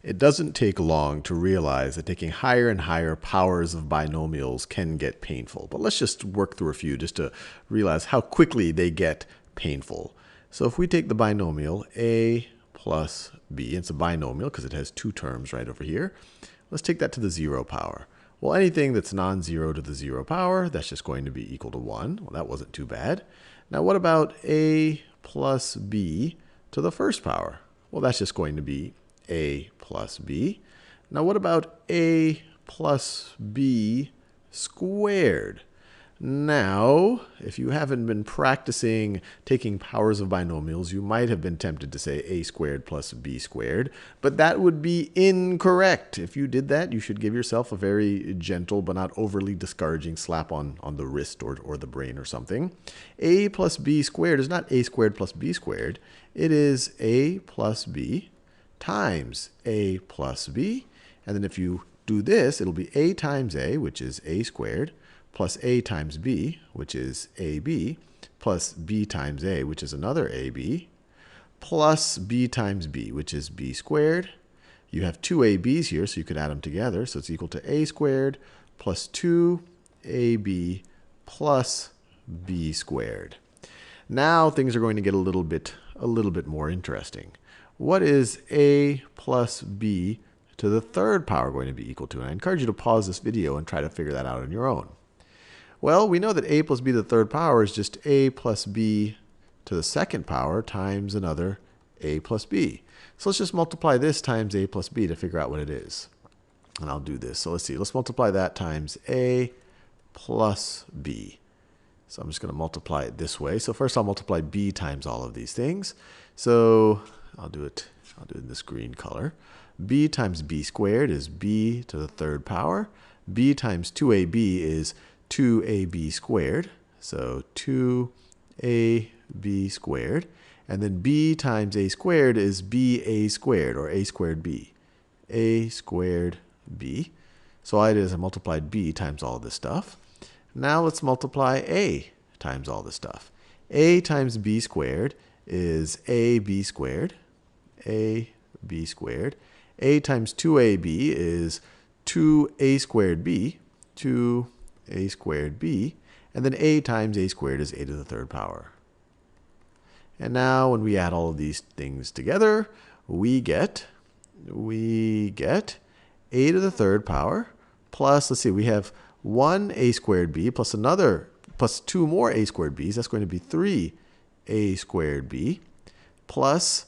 It doesn't take long to realize that taking higher and higher powers of binomials can get painful. But let's just work through a few just to realize how quickly they get painful. So if we take the binomial a plus b, it's a binomial because it has two terms right over here. Let's take that to the 0 power. Well, anything that's non-zero to the 0 power, that's just going to be equal to 1. Well, that wasn't too bad. Now what about a plus b to the first power? Well, that's just going to be a plus b. Now what about a plus b squared? Now, if you haven't been practicing taking powers of binomials, you might have been tempted to say a squared plus b squared, but that would be incorrect. If you did that, you should give yourself a very gentle but not overly discouraging slap on the wrist or the brain or something. A plus b squared is not a squared plus b squared. It is a plus b times a plus b. And then if you do this, it'll be a times a, which is a squared, plus a times b, which is ab, plus b times a, which is another ab, plus b times b, which is b squared. You have two ab's here, so you could add them together. So it's equal to a squared plus 2ab plus b squared. Now things are going to get a little bit more interesting. What is a plus b to the third power going to be equal to? And I encourage you to pause this video and try to figure that out on your own. Well, we know that a plus b to the third power is just a plus b to the second power times another a plus b. So let's just multiply this times a plus b to figure out what it is. And I'll do this. So let's see. Let's multiply that times a plus b. So I'm just going to multiply it this way. So first I'll multiply b times all of these things. So I'll do it in this green color. B times b squared is b to the third power. B times 2ab is 2ab squared, so 2ab squared. And then b times a squared is ba squared, or a squared b. A squared b. So all I did is I multiplied b times all of this stuff. Now let's multiply a times all this stuff. A times b squared is ab squared, ab squared. A times 2ab is 2a squared b, 2a squared b, and then a times a squared is a to the third power. And now when we add all of these things together, we get a to the third power plus, let's see, we have 1a squared b plus two more a squared b's. That's going to be 3a squared b plus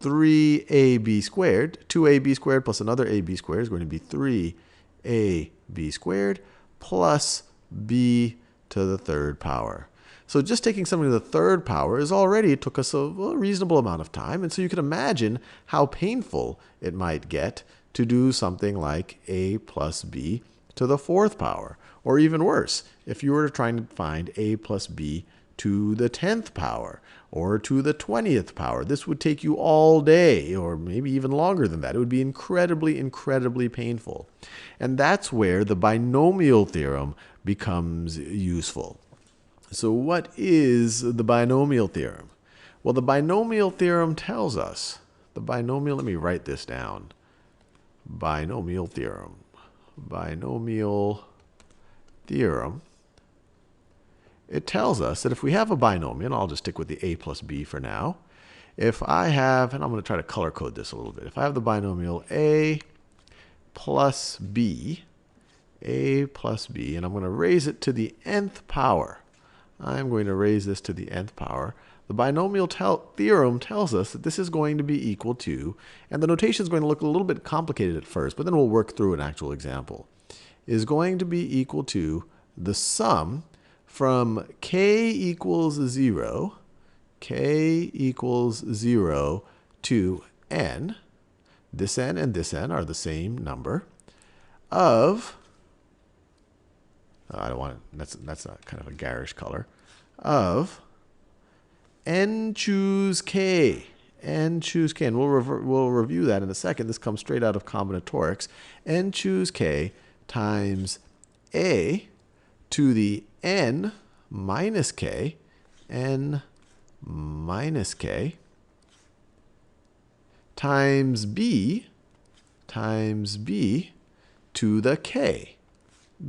3ab squared. 2ab squared plus another ab squared is going to be 3ab squared plus b to the third power. So just taking something to the third power took us a reasonable amount of time. And so you can imagine how painful it might get to do something like a plus b to the fourth power. Or even worse, if you were trying to find a plus b to the 10th power or to the 20th power. This would take you all day, or maybe even longer than that. It would be incredibly, incredibly painful. And that's where the binomial theorem becomes useful. So what is the binomial theorem? Well, the binomial theorem tells us, let me write this down. Binomial theorem. It tells us that if we have a binomial, and I'll just stick with the a plus b for now. If I have, and I'm going to try to color code this a little bit. If I have the binomial a plus b, and I'm going to raise it to the nth power. I'm going to raise this to the nth power. The binomial theorem tells us that this is going to be equal to, and the notation is going to look a little bit complicated at first, but then we'll work through an actual example, is going to be equal to the sum from k equals 0 to n, this n and this n are the same number, of, I don't want to, that's not kind of a garish color, of n choose k. N choose k. And we'll review that in a second. This comes straight out of combinatorics. N choose k times a to the n minus k, times b times b to the k.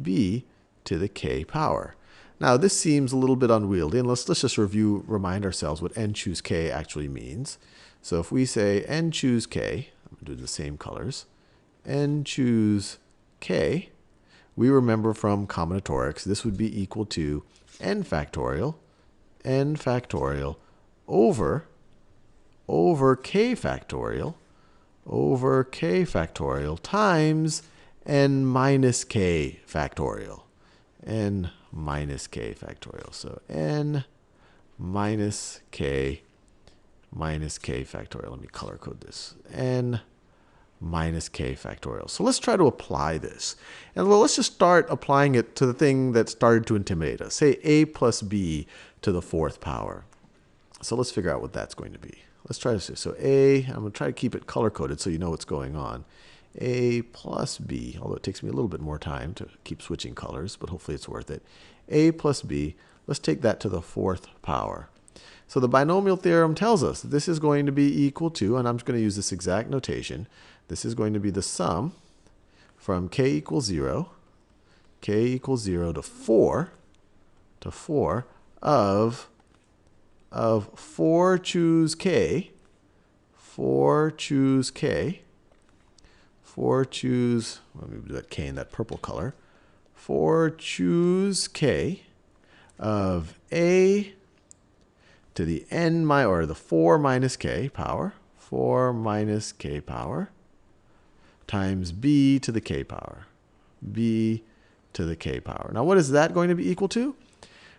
b to the k power. Now, this seems a little bit unwieldy, and let's just remind ourselves what n choose k actually means. So if we say n choose k, I'm going to do the same colors, n choose k, we remember from combinatorics, this would be equal to n factorial over k factorial times n minus k factorial. N minus k factorial. So n minus k factorial. Let me color code this. N minus k factorial. So let's try to apply this. And well, let's just start applying it to the thing that started to intimidate us. Say a plus b to the 4th power. So let's figure out what that's going to be. Let's try this. So I'm going to try to keep it color coded so you know what's going on. A plus b, although it takes me a little bit more time to keep switching colors, but hopefully it's worth it. A plus b, let's take that to the 4th power. So the binomial theorem tells us that this is going to be equal to, and I'm just going to use this exact notation, this is going to be the sum from k equals 0 to 4 of 4 choose k, 4 choose, let me do that k in that purple color, 4 choose k of a to the n or the 4 minus k power, 4 minus k power, times b to the k power, b to the k power. Now what is that going to be equal to?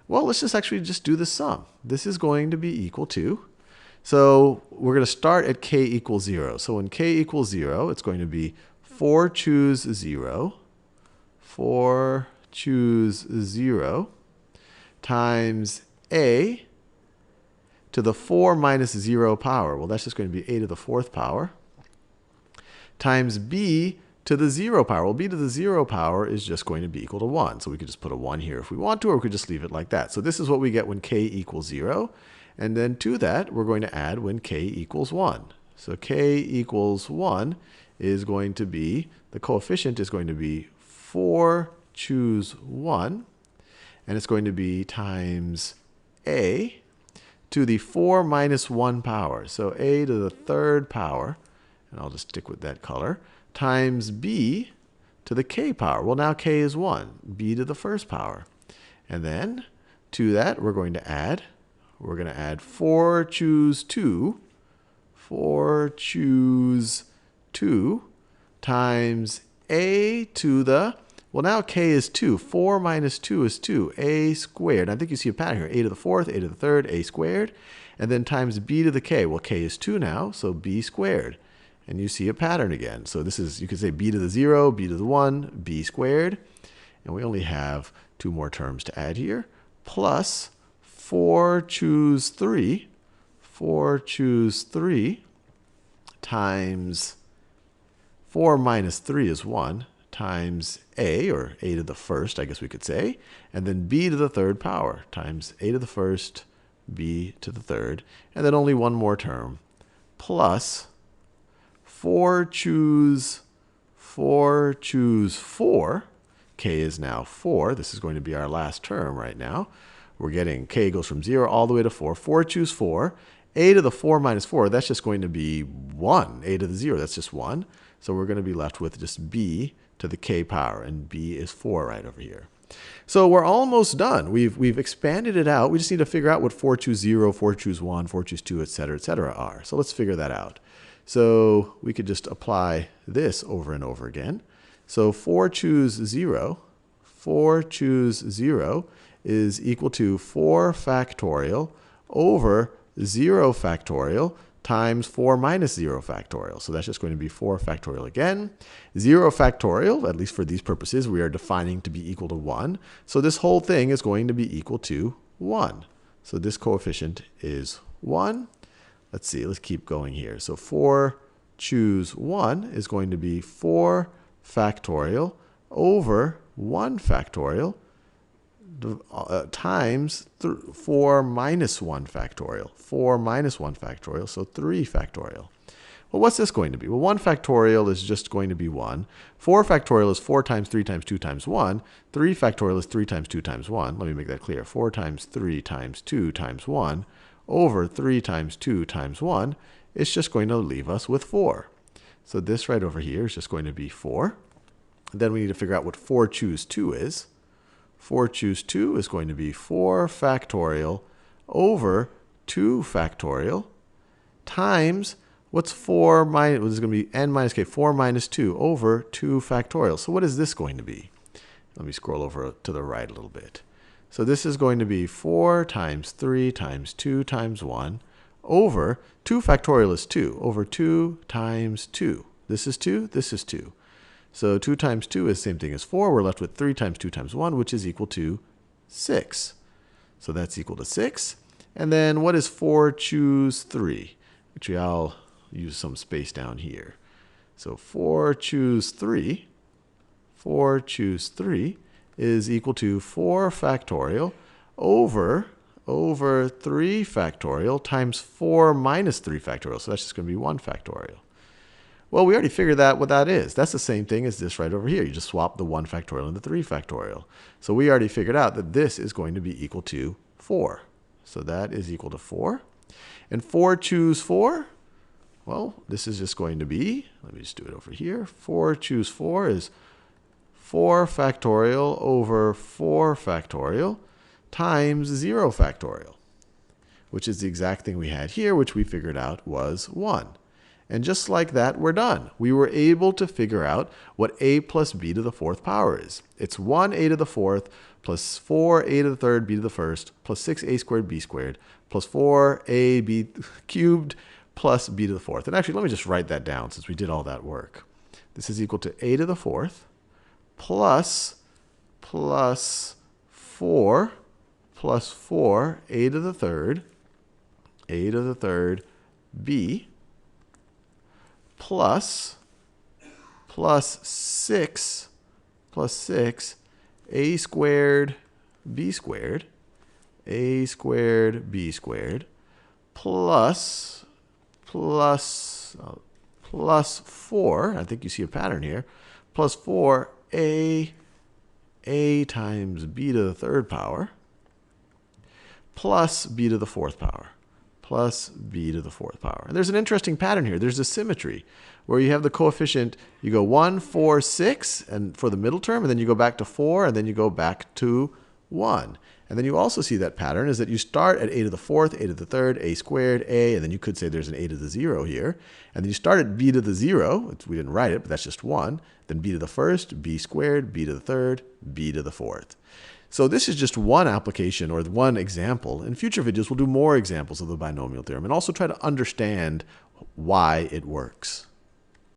Well, let's just do the sum. This is going to be equal to, so we're going to start at k equals 0. So when k equals 0, it's going to be 4 choose 0, 4 choose 0 times a to the 4 minus 0 power. Well, that's just going to be a to the 4th power times b to the 0 power. Well, b to the 0 power is just going to be equal to 1. So we could just put a 1 here if we want to, or we could just leave it like that. So this is what we get when k equals 0. And then to that, we're going to add when k equals 1. So k equals 1 is going to be, the coefficient is going to be 4 choose 1. And it's going to be times a to the 4 minus 1 power. So a to the 3rd power, and I'll just stick with that color, times b to the k power. Well, now k is 1, b to the 1st power. And then to that, we're going to add 4 choose 2, 4 choose 2 times a to the, well, now k is 2. 4 minus 2 is 2, a squared. I think you see a pattern here. A to the 4th, a to the 3rd, a squared. And then times b to the k. Well, k is 2 now, so b squared. And you see a pattern again. So this is, you could say b to the 0, b to the 1, b squared. And we only have 2 more terms to add here. Plus 4 choose 3, 4 choose 3 times 4 minus 3 is 1 times a, or a to the 1st, I guess we could say, and then b to the 3rd power times a to the 1st, b to the 3rd, and then only one more term, plus 4 choose 4, k is now 4. This is going to be our last term right now. We're getting k goes from 0 all the way to 4. 4 choose 4. A to the 4 minus 4, that's just going to be 1. A to the 0, that's just 1. So we're going to be left with just b to the k power, and b is 4 right over here. So we're almost done. We've expanded it out. We just need to figure out what 4 choose 0, 4 choose 1, 4 choose 2, etc., are. So let's figure that out. So we could just apply this over and over again. So 4 choose 0, 4 choose 0 is equal to 4 factorial over 0 factorial times 4 minus 0 factorial. So that's just going to be 4 factorial again. 0 factorial, at least for these purposes, we are defining to be equal to 1. So this whole thing is going to be equal to 1. So this coefficient is 1. Let's see, let's keep going here. So 4 choose 1 is going to be 4 factorial over 1 factorial times 4 minus 1 factorial. 4 minus 1 factorial, so 3 factorial. Well, what's this going to be? Well, 1 factorial is just going to be 1. 4 factorial is 4 times 3 times 2 times 1. 3 factorial is 3 times 2 times 1. Let me make that clear. 4 times 3 times 2 times 1 over 3 times 2 times 1 is just going to leave us with 4. So this right over here is just going to be 4. And then we need to figure out what 4 choose 2 is. 4 choose 2 is going to be 4 factorial over 2 factorial times, what's 4 minus, this is going to be n minus k, 4 minus 2 over 2 factorial. So what is this going to be? Let me scroll over to the right a little bit. So this is going to be 4 times 3 times 2 times 1 over 2 factorial is 2, over 2 times 2. This is 2, this is 2. So 2 times 2 is the same thing as 4. We're left with 3 times 2 times 1, which is equal to 6. So that's equal to 6. And then what is 4 choose 3? Actually, I'll use some space down here. So 4 choose 3, 4 choose 3 is equal to 4 factorial over 3 factorial times 4 minus 3 factorial. So that's just going to be 1 factorial. Well, we already figured out what that is. That's the same thing as this right over here. You just swap the 1 factorial and the 3 factorial. So we already figured out that this is going to be equal to 4. So that is equal to 4. And 4 choose 4? Well, this is just going to be, let me just do it over here. 4 choose 4 is 4 factorial over 4 factorial times 0 factorial, which is the exact thing we had here, which we figured out was 1. And just like that, we're done. We were able to figure out what a plus b to the 4th power is. It's 1a to the 4th plus 4a to the 3rd b to the 1st plus 6a squared b squared plus 4ab cubed plus b to the 4th. And actually, let me just write that down since we did all that work. This is equal to a to the 4th plus 4 a to the 3rd b plus 6 a squared b squared plus 4, I think you see a pattern here, plus 4a times b to the 3rd power plus b to the 4th power. Plus b to the 4th power. And there's an interesting pattern here. There's a symmetry where you have the coefficient, you go 1, 4, 6 and for the middle term, and then you go back to 4, and then you go back to 1. And then you also see that pattern is that you start at a to the 4th, a to the 3rd, a squared, a, and then you could say there's an a to the 0 here. And then you start at b to the 0, we didn't write it, but that's just 1. Then b to the 1st, b squared, b to the 3rd, b to the 4th. So this is just one application or one example. In future videos, we'll do more examples of the binomial theorem and also try to understand why it works.